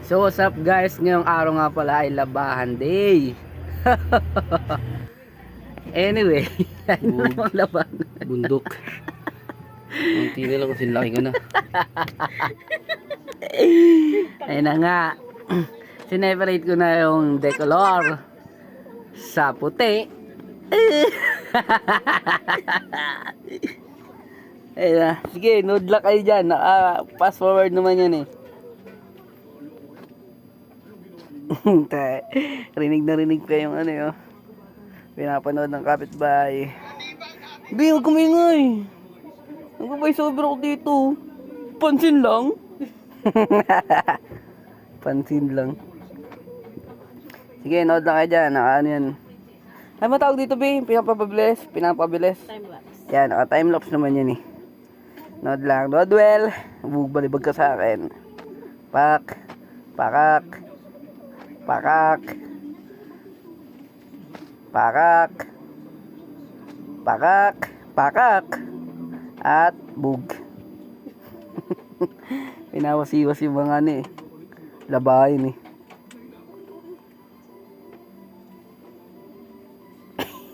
So what's up guys, ngayong araw nga pala ay labahan day. Anyway, ano ang labahan? Bundok. Ang tira lang kasi laki ko na. Ayun na nga. Sineperate ko na yung decolor sa puti. Ayun na. Sige, node lock kayo dyan. Fast forward naman yan eh. Rinig na rinig pa yung ano yun. Pinapanood ng kapitbahay. Bi, huwag kumingay. Nagpapay-sober ako dito. Pansin lang. Pansin lang. Sige, nood lang kayo dyan. Ano yan? Ay, matawag dito, Bi. Pinapabilis. Time-lapse. Yan, time-lapse naman yan eh. Nood lang. Nood well. Balibag ka sa akin. Pak. Pakak. Pakak. Pakak. Pakak. Pakak. At bug. Pinawasiwas yung mga ano eh. Labahin eh.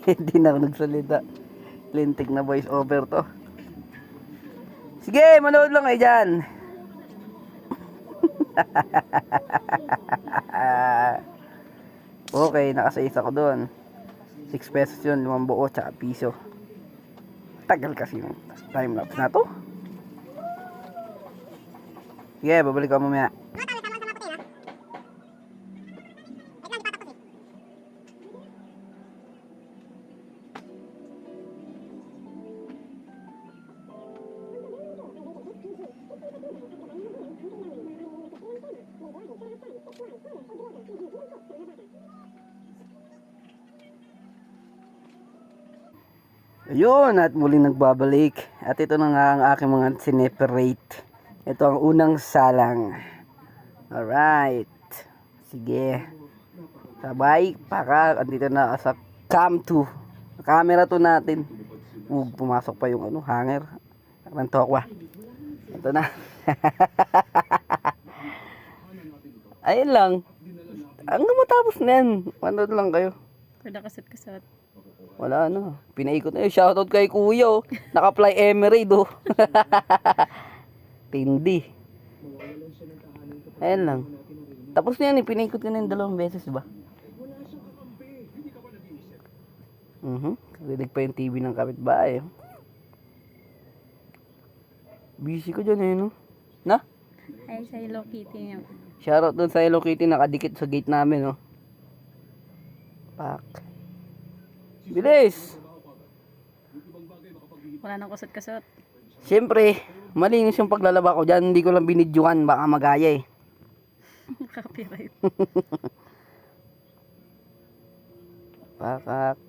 Hindi na ako nagsalita. Lintik na voice over to. Sige, manood lang kayo dyan. Okay, nakasayis ako doon. 6 pesos yun, 5 buo, tsaka piso. Tagal kasi yung time-lapse na to. Sige, babalik ako mamaya. Ayun, at muling nagbabalik. At ito na nga ang aking mga sineperate. Ito ang unang salang. Alright. Sige. Sabay, para. Andito na sa cam 2. Camera 2 natin. Pumasok pa yung ano, hanger. Nantok ba? Ito na. Ayun lang. Hanggang matapos na yan. Manood lang kayo. Wala kasat-kasat. Wala na. Pinaikot na yun. Shoutout kay Kuya. Oh. Naka-fly Emirate. Oh. Tindi. Ayan lang. Tapos na yan. Pinaikot ko na yung 2 beses ba? Rinig pa yung TV ng kapitbahay. Busy ko dyan eh. No? Na? Ay, sa Hello Kitty niya. Shoutout dun sa Hello Kitty. Nakadikit sa gate namin. Oh. Pak. Bilis! Wala nang kasat-kasat. Siyempre, malinis yung paglalaba ko dyan. Hindi ko lang binidyohan. Baka magaya eh. Copyright. Pakak.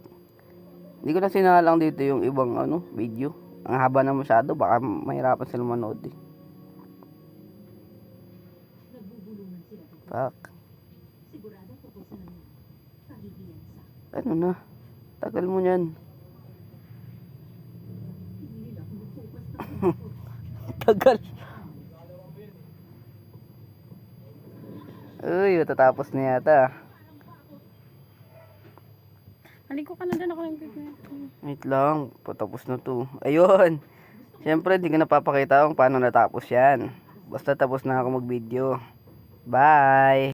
Hindi ko na sinalang dito yung ibang ano, video. Ang haba na masyado. Baka mahirapan sila manood eh. Pak. Ano na? Tagal mo yan. Tagal. Uy, matatapos na yata. Aligo ka na dyan ako lang. Wait lang, patapos na to. Ayun. Siyempre, hindi ko napapakita kung paano natapos yan. Basta tapos na ako mag-video. Bye!